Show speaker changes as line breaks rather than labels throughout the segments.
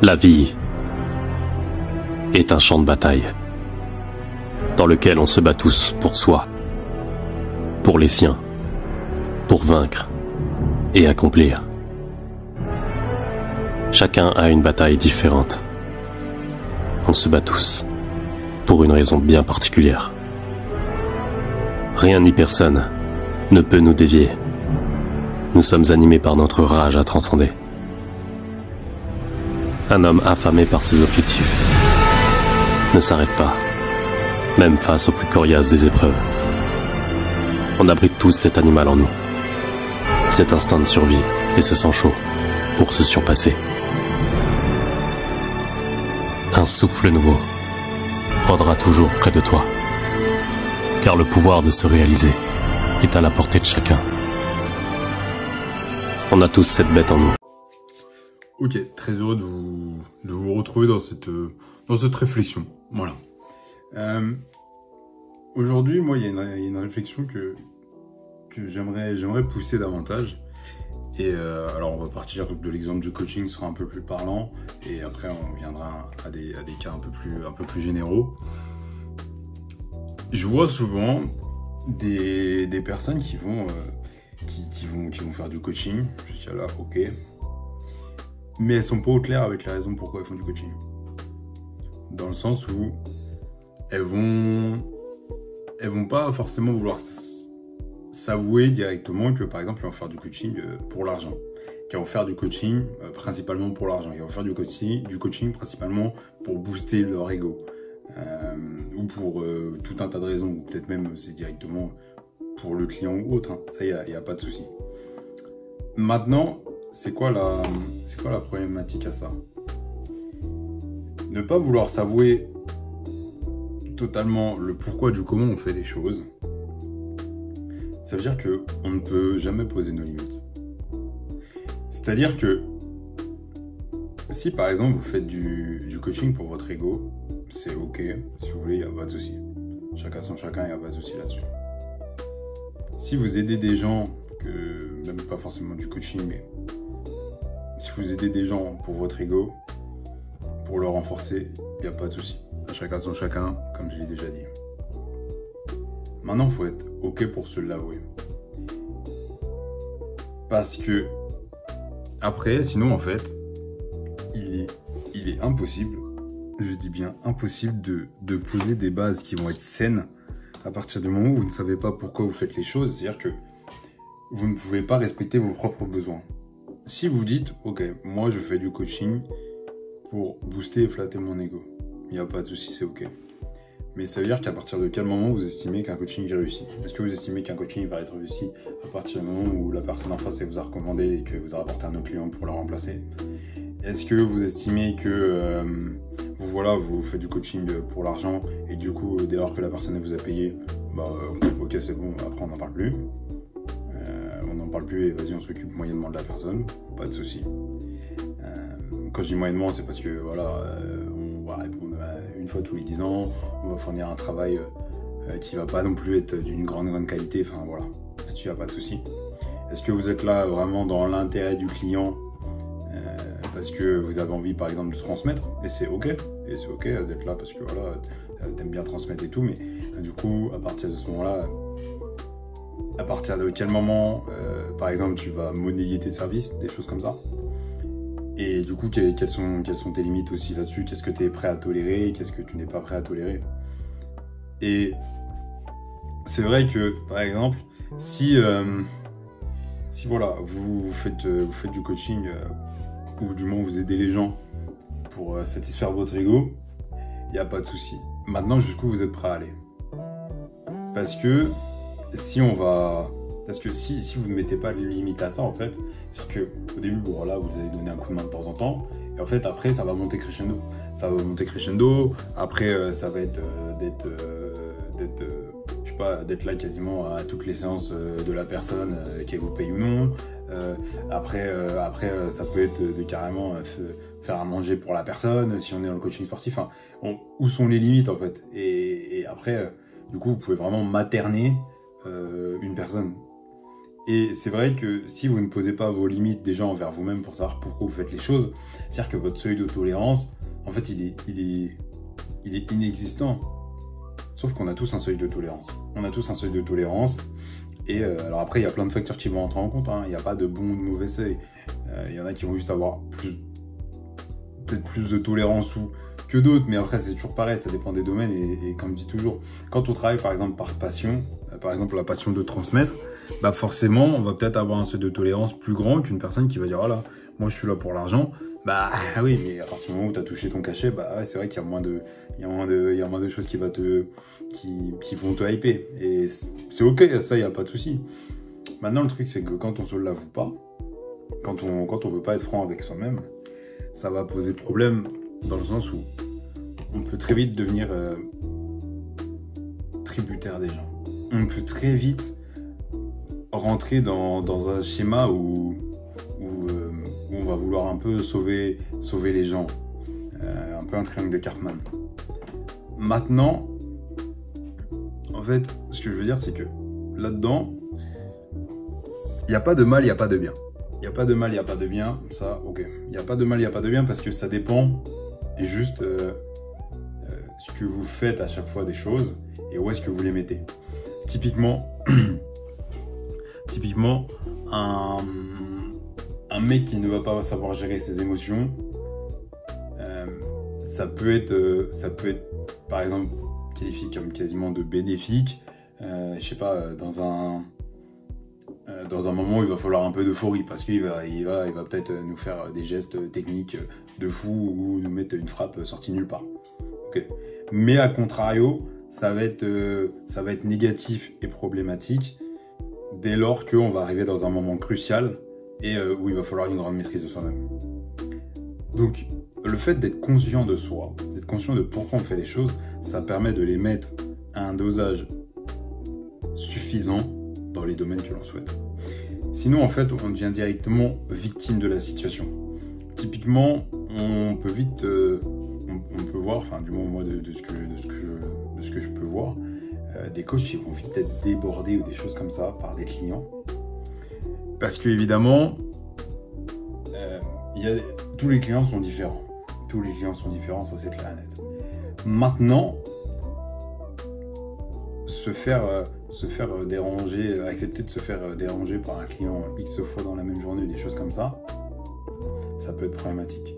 La vie est un champ de bataille dans lequel on se bat tous pour soi, pour les siens, pour vaincre et accomplir. Chacun a une bataille différente. On se bat tous pour une raison bien particulière. Rien ni personne ne peut nous dévier. Nous sommes animés par notre rage à transcender. Un homme affamé par ses objectifs ne s'arrête pas, même face aux plus coriaces des épreuves. On abrite tous cet animal en nous, cet instinct de survie et ce sang chaud pour se surpasser. Un souffle nouveau rôdera toujours près de toi, car le pouvoir de se réaliser est à la portée de chacun. On a tous cette bête en nous.
Ok, très heureux de vous retrouver dans cette réflexion. Voilà. Aujourd'hui, moi, il y a une réflexion que j'aimerais pousser davantage. Et alors, on va partir de l'exemple du coaching, ce sera un peu plus parlant. Et après, on viendra à des cas un peu plus généraux. Je vois souvent des personnes qui vont faire du coaching. Je suis là, ok. Mais elles sont pas au clair avec la raison pourquoi elles font du coaching. Dans le sens où elles vont pas forcément vouloir s'avouer directement que, par exemple, elles vont faire du coaching pour l'argent. Qu'elles vont faire du coaching principalement pour l'argent. Qu'elles vont faire du coaching principalement pour booster leur ego. Ou pour tout un tas de raisons. Ou peut-être même c'est directement pour le client ou autre. Hein. Ça, il n'y a pas de souci. Maintenant, c'est quoi la problématique à ça? Ne pas vouloir s'avouer totalement le pourquoi du comment on fait les choses, ça veut dire qu'on ne peut jamais poser nos limites. C'est-à-dire que si par exemple vous faites du coaching pour votre ego, c'est ok, si vous voulez, il n'y a pas de souci. Chacun son chacun, il n'y a pas de souci là-dessus. Si vous aidez des gens, même pas forcément du coaching, mais si vous aidez des gens pour votre ego, pour le renforcer, il n'y a pas de souci. Chacun son chacun, comme je l'ai déjà dit. Maintenant, il faut être ok pour se l'avouer. Parce que, après, sinon, en fait, il est impossible, je dis bien impossible, de poser des bases qui vont être saines à partir du moment où vous ne savez pas pourquoi vous faites les choses. C'est-à-dire que vous ne pouvez pas respecter vos propres besoins. Si vous dites, ok, moi je fais du coaching pour booster et flatter mon ego, il n'y a pas de souci, c'est ok. Mais ça veut dire qu'à partir de quel moment vous estimez qu'un coaching est réussi? Est-ce que vous estimez qu'un coaching va être réussi à partir du moment où la personne en face vous a recommandé et que vous a rapporté un autre client pour le remplacer? Est-ce que vous estimez que vous faites du coaching pour l'argent et du coup, dès lors que la personne vous a payé, ok, c'est bon, après on n'en parle plus. On n'en parle plus et vas-y, on s'occupe moyennement de la personne, pas de souci. Quand je dis moyennement, c'est parce que on va répondre une fois tous les 10 ans, on va fournir un travail qui va pas non plus être d'une grande qualité, enfin voilà, là-dessus il n'y a pas de souci. Est-ce que vous êtes là vraiment dans l'intérêt du client parce que vous avez envie par exemple de transmettre, et c'est ok d'être là parce que voilà, t'aimes bien transmettre et tout, mais du coup à partir de ce moment-là, à partir de quel moment, par exemple, tu vas monnayer tes services, des choses comme ça. Et du coup, quelles sont tes limites aussi là-dessus? Qu'est-ce que tu es prêt à tolérer? Qu'est-ce que tu n'es pas prêt à tolérer? Et c'est vrai que, par exemple, si voilà, vous faites du coaching, ou du moins vous aidez les gens pour satisfaire votre ego, il n'y a pas de souci. Maintenant, jusqu'où vous êtes prêt à aller? Parce que si vous ne mettez pas de limite à ça, en fait, c'est que au début, vous allez donner un coup de main de temps en temps, et en fait, après, ça va monter crescendo. Après, ça va être d'être là quasiment à toutes les séances de la personne, qu'elle vous paye ou non. Après, ça peut être de carrément faire à manger pour la personne, si on est dans le coaching sportif. Enfin, où sont les limites, en fait? Et après, du coup, vous pouvez vraiment materner une personne. Et c'est vrai que si vous ne posez pas vos limites déjà envers vous-même pour savoir pourquoi vous faites les choses, c'est-à-dire que votre seuil de tolérance, en fait, il est inexistant. Sauf qu'on a tous un seuil de tolérance. On a tous un seuil de tolérance. Et alors après, il y a plein de facteurs qui vont entrer en compte. Hein. Il n'y a pas de bon ou de mauvais seuil. Il y en a qui vont juste avoir peut-être plus de tolérance que d'autres. Mais après, c'est toujours pareil. Ça dépend des domaines. Et comme je dis toujours, quand on travaille par exemple par passion, par exemple la passion de transmettre, bah forcément, on va peut-être avoir un seuil de tolérance plus grand qu'une personne qui va dire, voilà, moi je suis là pour l'argent. Bah oui, mais à partir du moment où tu as touché ton cachet, bah ouais, c'est vrai qu'il y a moins de choses qui vont te hyper. Et c'est ok, ça, il n'y a pas de souci. Maintenant, le truc, c'est que quand on se l'avoue pas, quand on veut pas être franc avec soi-même, ça va poser problème dans le sens où on peut très vite devenir tributaire des gens. On peut très vite rentrer dans un schéma où on va vouloir un peu sauver les gens. Un peu un triangle de Cartman. Maintenant, en fait, ce que je veux dire, c'est que là-dedans, il n'y a pas de mal, il n'y a pas de bien. Il n'y a pas de mal, il n'y a pas de bien. Ça, ok. Il n'y a pas de mal, il n'y a pas de bien parce que ça dépend juste ce que vous faites à chaque fois des choses et où est-ce que vous les mettez. Typiquement, un mec qui ne va pas savoir gérer ses émotions, ça peut être par exemple qualifié comme quasiment de bénéfique, je sais pas, dans un moment où il va falloir un peu d'euphorie parce qu'il va peut-être nous faire des gestes techniques de fou ou nous mettre une frappe sortie nulle part. Okay. Mais à contrario, ça va être négatif et problématique dès lors qu'on va arriver dans un moment crucial et où il va falloir une grande maîtrise de soi-même. Donc, le fait d'être conscient de soi, d'être conscient de pourquoi on fait les choses, ça permet de les mettre à un dosage suffisant dans les domaines que l'on souhaite. Sinon, en fait, on devient directement victime de la situation. Typiquement, on peut vite, on peut voir, enfin, du moins moi de ce que je peux voir, des coachs qui vont vite être débordés ou des choses comme ça par des clients. Parce que évidemment, tous les clients sont différents. Tous les clients sont différents, ça c'est clair et net. Maintenant, se faire déranger, accepter de se faire déranger par un client X fois dans la même journée, des choses comme ça, ça peut être problématique.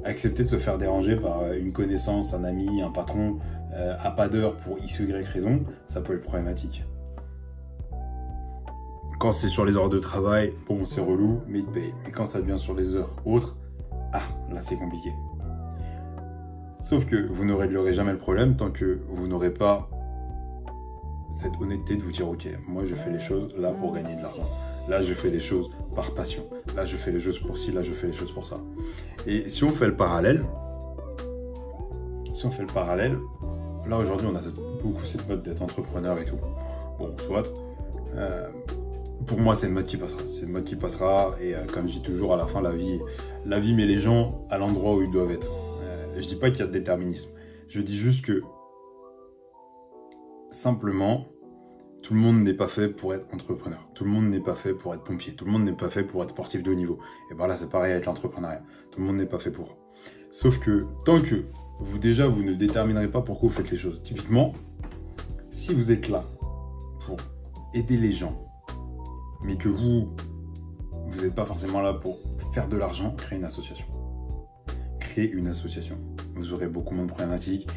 Accepter de se faire déranger par une connaissance, un ami, un patron, à pas d'heure pour X ou Y raison, ça peut être problématique. Quand c'est sur les heures de travail, bon, c'est relou, mais il te paye. Mais quand ça devient sur les heures autres, là c'est compliqué. Sauf que vous ne réglerez jamais le problème tant que vous n'aurez pas cette honnêteté de vous dire, ok, moi je fais les choses là pour gagner de l'argent. Là je fais les choses par passion. Là je fais les choses pour ci, là je fais les choses pour ça. Et si on fait le parallèle, là aujourd'hui on a beaucoup cette mode d'être entrepreneur et tout. Bon, soit, pour moi c'est une mode qui passera. C'est une mode qui passera et comme je dis toujours à la fin, la vie met les gens à l'endroit où ils doivent être. Je dis pas qu'il y a de déterminisme. Je dis juste que simplement, tout le monde n'est pas fait pour être entrepreneur. Tout le monde n'est pas fait pour être pompier. Tout le monde n'est pas fait pour être sportif de haut niveau. Et ben là, c'est pareil avec l'entrepreneuriat. Tout le monde n'est pas fait pour. Sauf que tant que vous ne déterminerez pas pourquoi vous faites les choses. Typiquement, si vous êtes là pour aider les gens, mais que vous n'êtes pas forcément là pour faire de l'argent, créez une association. Créez une association. Vous aurez beaucoup moins de problématiques.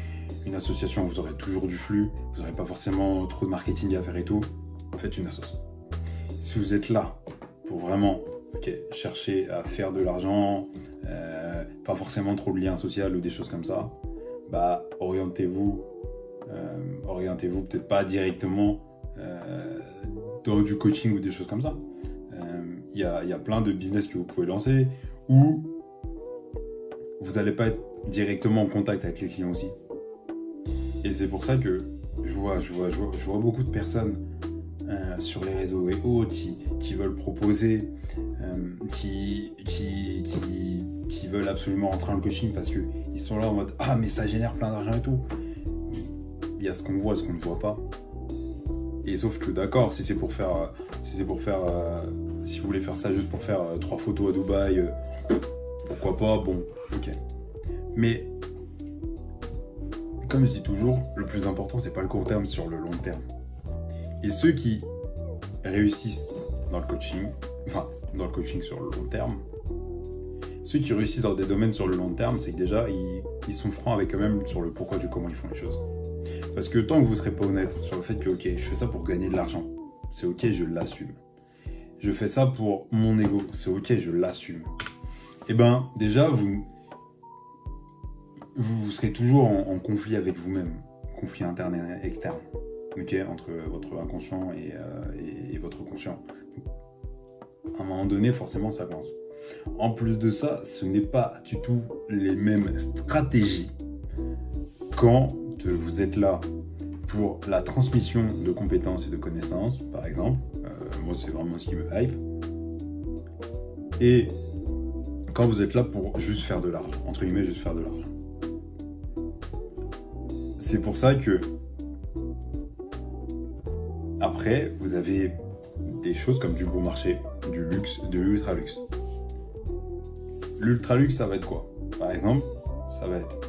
Une association, vous aurez toujours du flux, vous n'aurez pas forcément trop de marketing à faire et tout. Faites une association. Si vous êtes là pour vraiment chercher à faire de l'argent, pas forcément trop de liens sociaux ou des choses comme ça, bah orientez-vous peut-être pas directement dans du coaching ou des choses comme ça. Il y a plein de business que vous pouvez lancer où vous n'allez pas être directement en contact avec les clients aussi. Et c'est pour ça que je vois beaucoup de personnes sur les réseaux et autres qui veulent proposer, qui veulent absolument rentrer dans le coaching parce qu'ils sont là en mode « Ah, mais ça génère plein d'argent et tout ». Il y a ce qu'on voit et ce qu'on ne voit pas. Et sauf que d'accord, si c'est pour faire Si c'est pour faire, si vous voulez faire ça juste pour faire 3 photos à Dubaï, pourquoi pas, bon, ok. Mais, comme je dis toujours, le plus important, c'est pas le court terme, sur le long terme. Et ceux qui réussissent dans le coaching, enfin, dans le coaching sur le long terme, ceux qui réussissent dans des domaines sur le long terme, c'est que déjà, ils sont francs avec eux-mêmes sur le pourquoi du comment ils font les choses. Parce que tant que vous ne serez pas honnête sur le fait que, ok, je fais ça pour gagner de l'argent, c'est ok, je l'assume. Je fais ça pour mon ego, c'est ok, je l'assume. Eh ben, déjà, vous serez toujours en conflit avec vous-même, conflit interne et externe, ok, entre votre inconscient et votre conscient. À un moment donné, forcément, ça coince. En plus de ça, ce n'est pas du tout les mêmes stratégies quand vous êtes là pour la transmission de compétences et de connaissances, par exemple. Moi, c'est vraiment ce qui me hype. Et quand vous êtes là pour juste faire de l'argent, entre guillemets, juste faire de l'argent. C'est pour ça que après, vous avez des choses comme du bon marché, du luxe, de l'ultra-luxe. L'ultra-luxe, ça va être quoi? Par exemple, ça va être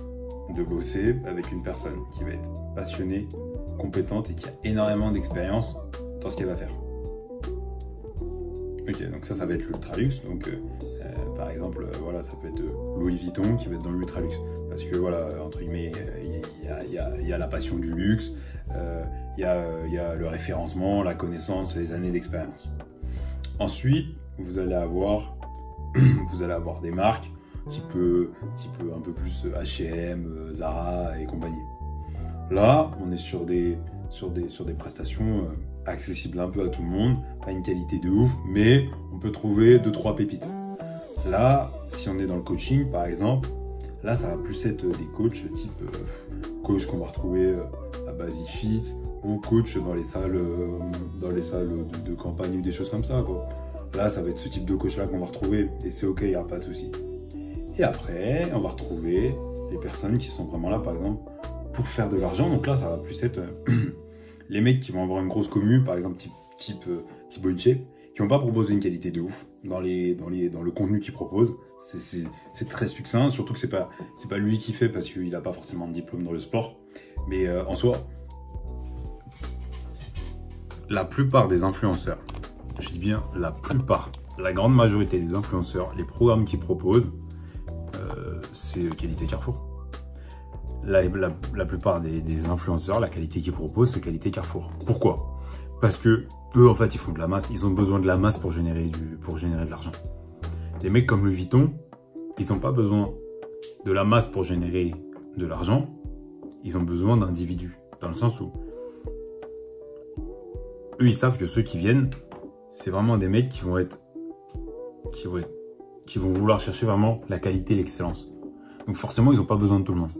de bosser avec une personne qui va être passionnée, compétente et qui a énormément d'expérience dans ce qu'elle va faire. Ok, donc ça va être l'ultra-luxe. Donc, par exemple, voilà, ça peut être Louis Vuitton qui va être dans l'ultra-luxe. Parce que, voilà, entre guillemets, il y a la passion du luxe, il y a le référencement, la connaissance et les années d'expérience. Ensuite, vous allez avoir des marques type un peu plus H&M, Zara et compagnie. Là, on est sur des prestations accessibles un peu à tout le monde, pas une qualité de ouf, mais on peut trouver 2-3 pépites. Là, si on est dans le coaching, par exemple, là, ça va plus être des coachs type coach qu'on va retrouver à Basifis ou coach dans les salles de campagne ou des choses comme ça, quoi. Là, ça va être ce type de coach-là qu'on va retrouver et c'est ok, il n'y a pas de souci. Et après, on va retrouver les personnes qui sont vraiment là, par exemple, pour faire de l'argent. Donc là, ça va plus être les mecs qui vont avoir une grosse commu, par exemple, type OnShape, qui vont pas proposer une qualité de ouf dans le contenu qu'ils proposent. C'est très succinct, surtout que c'est pas lui qui fait parce qu'il n'a pas forcément de diplôme dans le sport. Mais en soi, la plupart des influenceurs, je dis bien la plupart, la grande majorité des influenceurs, les programmes qu'ils proposent, c'est qualité Carrefour. La plupart des influenceurs, la qualité qu'ils proposent, c'est qualité Carrefour. Pourquoi? Parce que eux, en fait, ils font de la masse. Ils ont besoin de la masse pour générer de l'argent. Des mecs comme Louis Vuitton, ils n'ont pas besoin de la masse pour générer de l'argent. Ils ont besoin d'individus. Dans le sens où eux, ils savent que ceux qui viennent, c'est vraiment des mecs qui vont vouloir chercher vraiment la qualité, l'excellence. Donc forcément, ils n'ont pas besoin de tout le monde.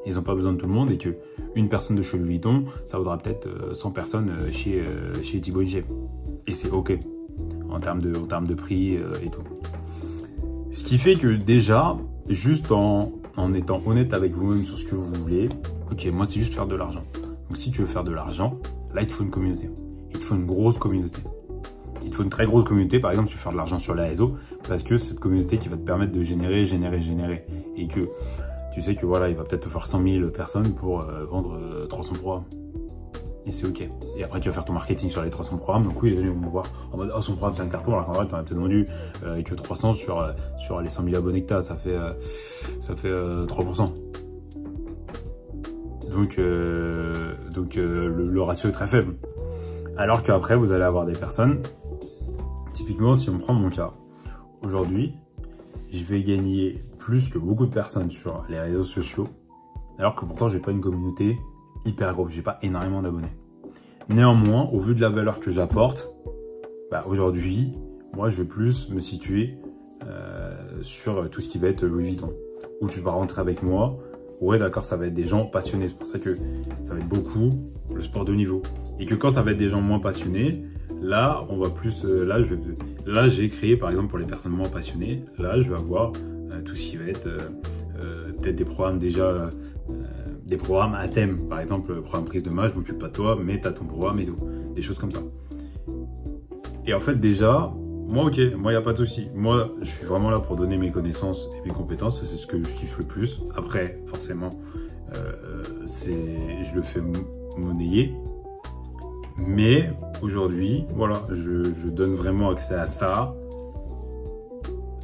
Ils n'ont pas besoin de tout le monde et que une personne de chez Louis Vuitton, ça vaudra peut-être 100 personnes chez Thibaut InShape. Et c'est ok en termes de prix et tout. Ce qui fait que déjà, juste en étant honnête avec vous-même sur ce que vous voulez, ok, moi c'est juste faire de l'argent. Donc si tu veux faire de l'argent, là il te faut une communauté. Il te faut une grosse communauté. Il te faut une très grosse communauté, par exemple, tu veux faire de l'argent sur la réseau, parce que c'est cette communauté qui va te permettre de générer. Et que tu sais que voilà, il va peut-être te faire 100 000 personnes pour vendre 300 programmes. Et c'est ok. Et après, tu vas faire ton marketing sur les 300 programmes. Donc oui, les gens vont voir en mode, oh, son programme, c'est un carton, alors qu'en vrai, tu en as peut-être vendu que 300 sur les 100 000 abonnés que tu as. Ça fait 3%. Donc le ratio est très faible. Alors qu'après, vous allez avoir des personnes, typiquement, si on prend mon cas, aujourd'hui, je vais gagner plus que beaucoup de personnes sur les réseaux sociaux, alors que pourtant, j'ai pas une communauté hyper grosse, j'ai pas énormément d'abonnés. Néanmoins, au vu de la valeur que j'apporte, aujourd'hui, moi, je vais plus me situer sur tout ce qui va être Louis Vuitton, où tu vas rentrer avec moi. Ouais, d'accord, ça va être des gens passionnés. C'est pour ça que ça va être beaucoup le sport de haut niveau. Et que quand ça va être des gens moins passionnés, là, on va plus... Là, j'ai créé, par exemple, pour les personnes moins passionnées, là, je vais avoir tout ce qui va être peut-être des programmes déjà... des programmes à thème. Par exemple, programme prise de main, je m'occupe pas de toi, mais tu as ton programme et tout. Des choses comme ça. Et en fait, déjà, moi, ok, moi, il n'y a pas de souci. Moi, je suis vraiment là pour donner mes connaissances et mes compétences. C'est ce que je kiffe le plus. Après, forcément, je le fais monnayer. Mais aujourd'hui, voilà, je donne vraiment accès à ça,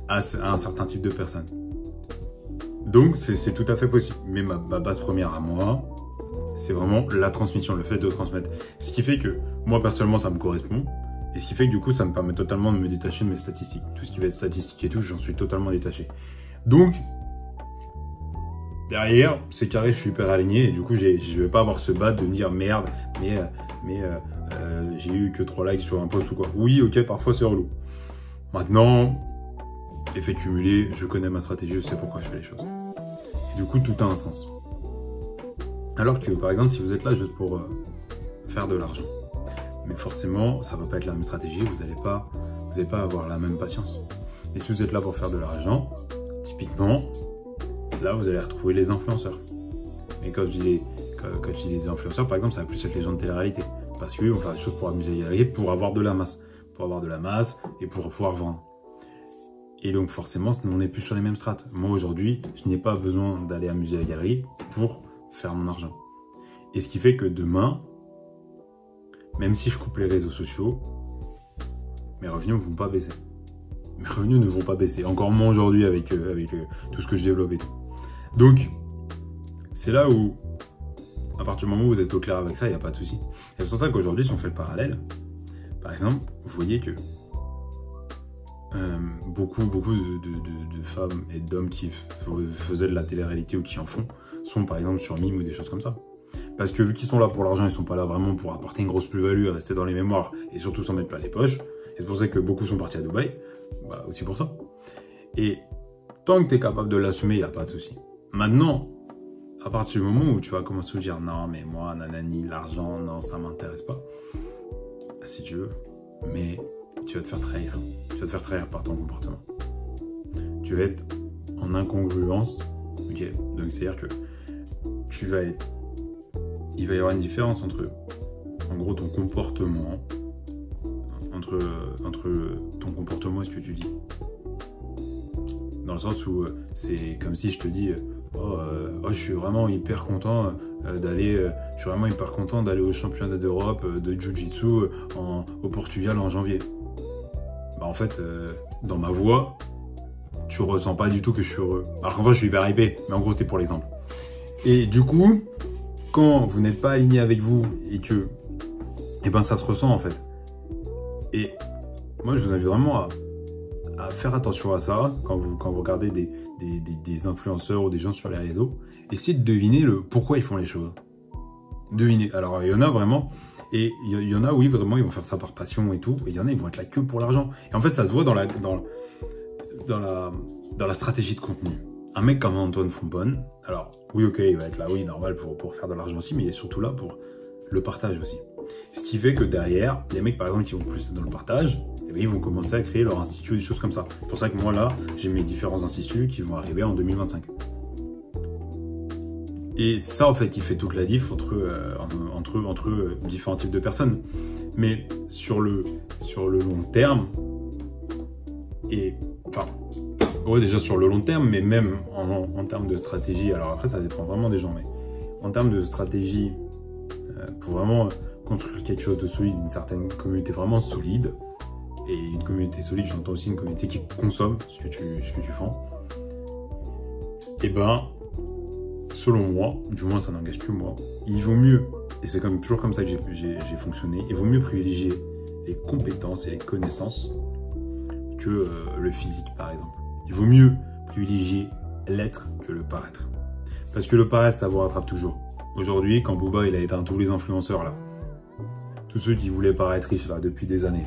à un certain type de personnes. Donc, c'est tout à fait possible. Mais ma base première à moi, c'est vraiment la transmission, le fait de transmettre. Ce qui fait que, moi, personnellement, ça me correspond. Et ce qui fait que, du coup, ça me permet totalement de me détacher de mes statistiques. Tout ce qui va être statistique et tout, j'en suis totalement détaché. Donc, derrière, c'est carré, je suis hyper aligné. Et du coup, je vais pas avoir ce bad de me dire, merde, mais j'ai eu que 3 likes sur un post ou quoi. Oui, ok, parfois c'est relou. Maintenant, effet cumulé, je connais ma stratégie, je sais pourquoi je fais les choses. Et du coup, tout a un sens. Alors que, par exemple, si vous êtes là juste pour faire de l'argent, mais forcément, ça va pas être la même stratégie, vous n'allez pas avoir la même patience. Et si vous êtes là pour faire de l'argent, typiquement, là, vous allez retrouver les influenceurs. Mais quand je dis les influenceurs, par exemple, ça va plus être les gens de télé-réalité. Parce qu'ils vont faire des choses pour amuser les galeries, pour avoir de la masse. Pour avoir de la masse et pour pouvoir vendre. Et donc, forcément, on n'est plus sur les mêmes strates. Moi, aujourd'hui, je n'ai pas besoin d'aller amuser la galerie pour faire mon argent. Et ce qui fait que demain, même si je coupe les réseaux sociaux, mes revenus ne vont pas baisser. Mes revenus ne vont pas baisser. Encore moins aujourd'hui avec tout ce que je développe et tout. Donc, c'est là où, à partir du moment où vous êtes au clair avec ça, il n'y a pas de souci. Et c'est pour ça qu'aujourd'hui, si on fait le parallèle, par exemple, vous voyez que beaucoup de femmes et d'hommes qui faisaient de la télé-réalité ou qui en font, sont par exemple sur Mime ou des choses comme ça. Parce que vu qu'ils sont là pour l'argent, ils sont pas là vraiment pour apporter une grosse plus-value, à rester dans les mémoires et surtout s'en mettre plein les poches. Et c'est pour ça que beaucoup sont partis à Dubaï, bah aussi pour ça. Et tant que tu es capable de l'assumer, il n'y a pas de souci. Maintenant, à partir du moment où tu vas commencer à dire non, mais moi, nanani, l'argent, non, ça m'intéresse pas. Si tu veux, mais tu vas te faire trahir. Tu vas te faire trahir par ton comportement. Tu vas être en incongruence. Ok, donc c'est-à-dire que il va y avoir une différence entre, en gros, ton comportement, entre ton comportement et ce que tu dis. Dans le sens où c'est comme si je te dis je suis vraiment hyper content d'aller au championnat d'Europe de Jiu-Jitsu au Portugal en janvier. Bah en fait, dans ma voix, tu ressens pas du tout que je suis heureux. Alors qu'en fait, je suis hyper hypé, mais en gros, c'était pour l'exemple. Et du coup, quand vous n'êtes pas aligné avec vous et que, ça se ressent en fait. Et moi, je vous invite vraiment à faire attention à ça quand vous regardez des influenceurs ou des gens sur les réseaux. Essayez de deviner pourquoi ils font les choses. Devinez. Alors, il y en a vraiment, et il y en a, oui, vraiment, ils vont faire ça par passion et tout, et il y en a, ils vont être là que pour l'argent. Et en fait, ça se voit dans la stratégie de contenu. Un mec comme Antoine Fonbonne, alors, oui, ok, il va être là, oui, normal, pour faire de l'argent aussi, mais il est surtout là pour le partage aussi. Ce qui fait que derrière, les mecs, par exemple, qui vont plus dans le partage, ils vont commencer à créer leur institut, des choses comme ça. C'est pour ça que moi, là, j'ai mes différents instituts qui vont arriver en 2025. Et ça, en fait, qui fait toute la diff entre différents types de personnes. Mais sur le long terme, déjà sur le long terme, mais même en termes de stratégie, alors après, ça dépend vraiment des gens, mais en termes de stratégie, pour vraiment construire quelque chose de solide, une certaine communauté vraiment solide, et une communauté solide, j'entends aussi une communauté qui consomme ce que tu fais. Et selon moi, du moins ça n'engage que moi, il vaut mieux, et c'est toujours comme ça que j'ai fonctionné, il vaut mieux privilégier les compétences et les connaissances que le physique par exemple. Il vaut mieux privilégier l'être que le paraître. Parce que le paraître, ça vous rattrape toujours. Aujourd'hui, quand Booba il a éteint tous les influenceurs là, tous ceux qui voulaient paraître riches là depuis des années,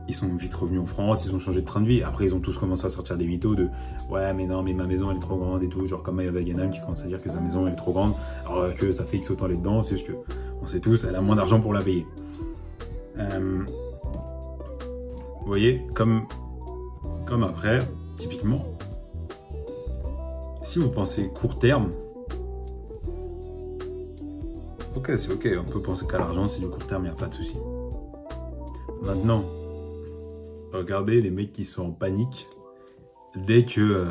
ils sont vite revenus en France, ils ont changé de train de vie. Après, ils ont tous commencé à sortir des mythos de « Ouais, mais non, mais ma maison, elle est trop grande et tout. » Genre comme Maya Wagenheim qui commence à dire que sa maison, elle est trop grande, alors que ça fait X autant les dedans. C'est juste que, on sait tous, elle a moins d'argent pour la payer. Vous voyez, comme après, typiquement, si vous pensez court terme, ok, c'est ok, on peut penser qu'à l'argent, c'est du court terme, il n'y a pas de souci. Maintenant, regardez les mecs qui sont en panique dès que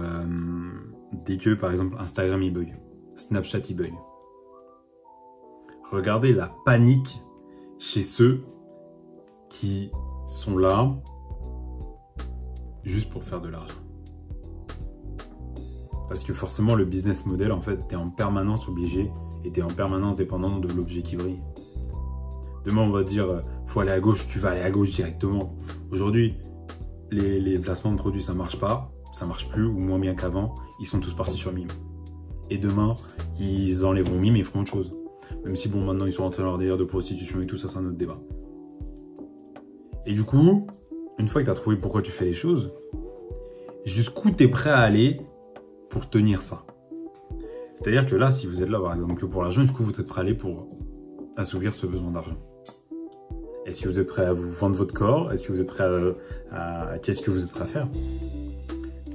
par exemple, Instagram il bug, Snapchat il bug. Regardez la panique chez ceux qui sont là juste pour faire de l'argent. Parce que forcément, le business model, en fait, t'es en permanence obligé et t'es en permanence dépendant de l'objet qui brille. Demain, on va te dire, faut aller à gauche, tu vas aller à gauche directement. Aujourd'hui, les placements de produits, ça marche pas, ça marche plus ou moins bien qu'avant. Ils sont tous partis sur Mime. Et demain, ils enlèveront Mime et feront autre chose. Même si, bon, maintenant, ils sont rentrés dans leur délire de prostitution et tout ça, c'est un autre débat. Et du coup, une fois que tu as trouvé pourquoi tu fais les choses, jusqu'où tu es prêt à aller pour tenir ça. C'est-à-dire que là, si vous êtes là, par exemple, que pour l'argent, jusqu'où vous êtes prêt à aller pour assouvir ce besoin d'argent. Est-ce que vous êtes prêt à vous vendre votre corps? Est-ce que vous êtes prêt à... Qu'est-ce que vous êtes prêt à faire?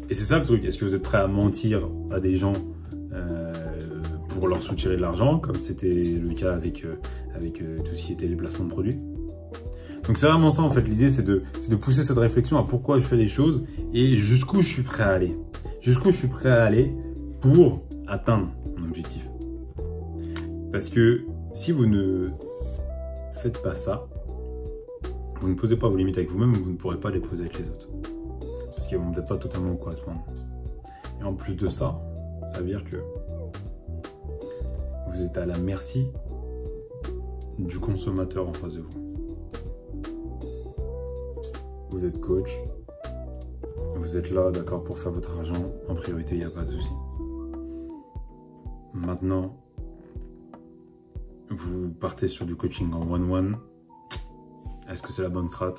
Et c'est ça le truc. Est-ce que vous êtes prêt à mentir à des gens pour leur soutirer de l'argent, comme c'était le cas avec tout ce qui était les placements de produits? Donc c'est vraiment ça en fait, l'idée c'est de pousser cette réflexion à pourquoi je fais les choses et jusqu'où je suis prêt à aller. Jusqu'où je suis prêt à aller pour atteindre mon objectif. Parce que si vous ne faites pas ça, vous ne posez pas vos limites avec vous-même, vous ne pourrez pas les poser avec les autres. Parce qu'elles ne vont peut-être pas totalement vous correspondre. Et en plus de ça, ça veut dire que vous êtes à la merci du consommateur en face de vous. Vous êtes coach, vous êtes là, d'accord, pour faire votre argent, en priorité, il n'y a pas de souci. Maintenant, vous partez sur du coaching en one-one. Est-ce que c'est la bonne strat?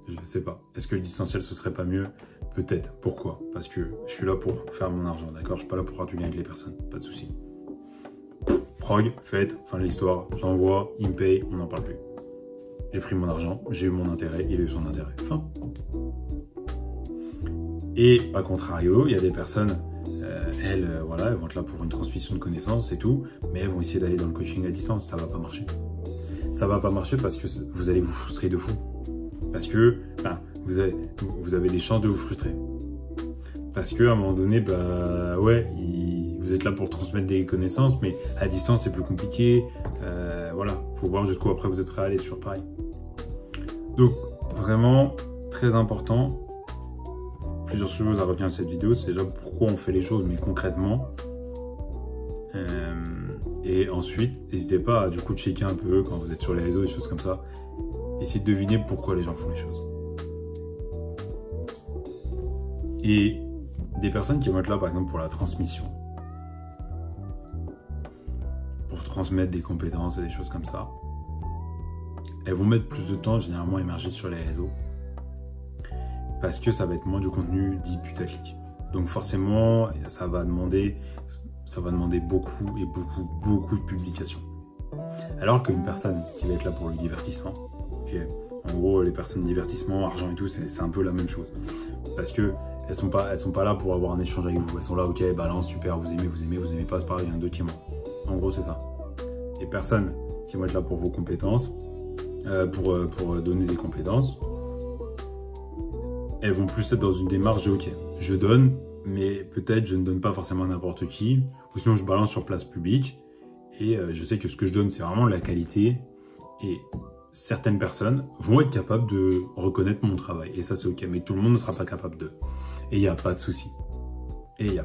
Je ne sais pas. Est-ce que le distanciel, ce serait pas mieux? Peut-être. Pourquoi? Parce que je suis là pour faire mon argent, d'accord? Je suis pas là pour faire du lien avec les personnes, pas de souci. Prog, faites, fin de l'histoire, j'envoie, il me paye, on n'en parle plus. J'ai pris mon argent, j'ai eu mon intérêt, il a eu son intérêt. Fin. Et à contrario, il y a des personnes, elles vont être là pour une transmission de connaissances et tout, mais elles vont essayer d'aller dans le coaching à distance, ça va pas marcher. Ça va pas marcher parce que vous allez vous frustrer de fou. Parce que vous avez des chances de vous frustrer. Parce qu'à un moment donné, vous êtes là pour transmettre des connaissances, mais à distance, c'est plus compliqué. Faut voir jusqu'où après vous êtes prêt à aller, toujours pareil. Donc, vraiment, très important. Plusieurs choses à retenir de cette vidéo, c'est déjà pourquoi on fait les choses, mais concrètement. Et ensuite, n'hésitez pas à du coup checker un peu quand vous êtes sur les réseaux, des choses comme ça. Essayez de deviner pourquoi les gens font les choses. Et des personnes qui vont être là, par exemple, pour la transmission. Pour transmettre des compétences et des choses comme ça. Elles vont mettre plus de temps, généralement, à émerger sur les réseaux. Parce que ça va être moins du contenu dit putaclic. Donc forcément, ça va demander beaucoup de publications. Alors qu'une personne qui va être là pour le divertissement, en gros, les personnes divertissement, argent et tout, c'est un peu la même chose. Parce que elles sont pas là pour avoir un échange avec vous. Elles sont là, ok, balance, super, vous aimez pas, c'est pareil, il y en a d'autres qui aiment. En gros, c'est ça. Les personnes qui vont être là pour vos compétences, pour donner des compétences, elles vont plus être dans une démarche de, ok, je donne, mais peut-être je ne donne pas forcément à n'importe qui, ou sinon je balance sur place publique, et je sais que ce que je donne, c'est vraiment de la qualité, et certaines personnes vont être capables de reconnaître mon travail, et ça c'est ok, mais tout le monde ne sera pas capable de. Et il n'y a pas de souci. Et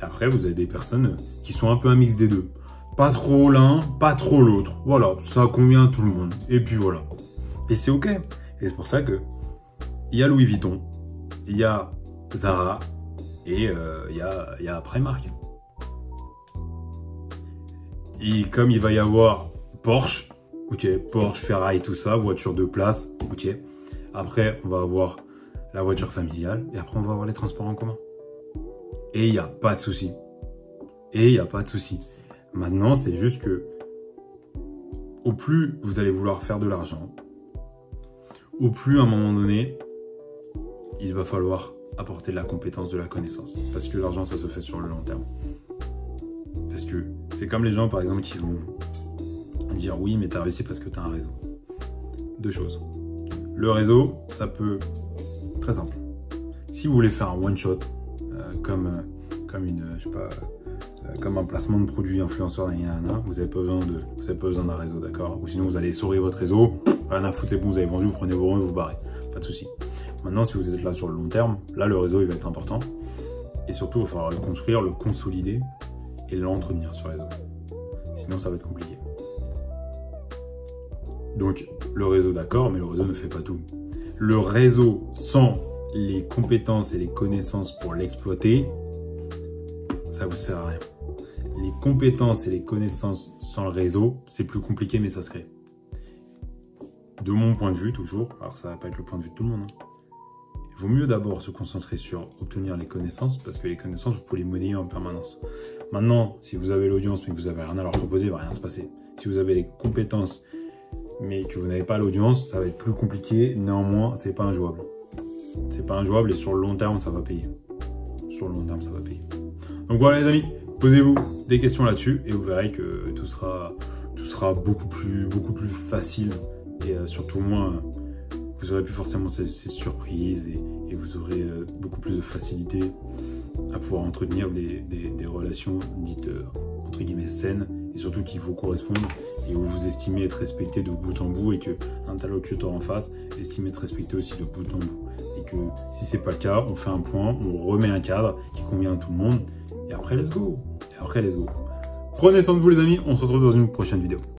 après, vous avez des personnes qui sont un peu un mix des deux. Pas trop l'un, pas trop l'autre. Voilà, ça convient à tout le monde. Et puis voilà. Et c'est ok. Et c'est pour ça que il y a Louis Vuitton, il y a Zara et il y a Primark. Et comme il va y avoir Porsche, ok, Porsche, Ferrari, tout ça, voiture de place, ok. Après, on va avoir la voiture familiale et après, on va avoir les transports en commun. Et il n'y a pas de souci. Maintenant, c'est juste que au plus vous allez vouloir faire de l'argent, au plus à un moment donné, il va falloir apporter de la compétence, de la connaissance. Parce que l'argent, ça se fait sur le long terme. Parce que c'est comme les gens, par exemple, qui vont dire oui, mais tu as réussi parce que tu as un réseau. deux choses. Le réseau, ça peut... Très simple. Si vous voulez faire un one-shot, comme un placement de produit influenceur, vous n'avez pas besoin d'un réseau, d'accord? Ou sinon, vous allez essorer votre réseau, rien à foutre, c'est bon, vous avez vendu, vous prenez vos ronds et vous barrez. Pas de souci. Maintenant, si vous êtes là sur le long terme, là, le réseau, il va être important. Et surtout, il va falloir le construire, le consolider et l'entretenir sur le réseau. Sinon, ça va être compliqué. Donc, le réseau, d'accord, mais le réseau ne fait pas tout. Le réseau, sans les compétences et les connaissances pour l'exploiter, ça vous sert à rien. Les compétences et les connaissances sans le réseau, c'est plus compliqué, mais ça se crée. De mon point de vue, toujours, alors ça va pas être le point de vue de tout le monde, hein. Il vaut mieux d'abord se concentrer sur obtenir les connaissances, parce que les connaissances, vous pouvez les monnayer en permanence. Maintenant, si vous avez l'audience, mais que vous n'avez rien à leur proposer, il ne va rien se passer. Si vous avez les compétences, mais que vous n'avez pas l'audience, ça va être plus compliqué. Néanmoins, c'est pas injouable. C'est pas injouable et sur le long terme, ça va payer. Sur le long terme, ça va payer. Donc voilà les amis, posez-vous des questions là-dessus et vous verrez que tout sera beaucoup plus facile et surtout moins, vous aurez plus forcément ces surprises et vous aurez beaucoup plus de facilité à pouvoir entretenir des relations dites entre guillemets saines et surtout qui vous correspondent et où vous estimez être respecté de bout en bout et que l'interlocuteur en face estime être respecté aussi de bout en bout. Et que si c'est pas le cas, on fait un point, on remet un cadre qui convient à tout le monde et après let's go. Prenez soin de vous les amis, on se retrouve dans une prochaine vidéo.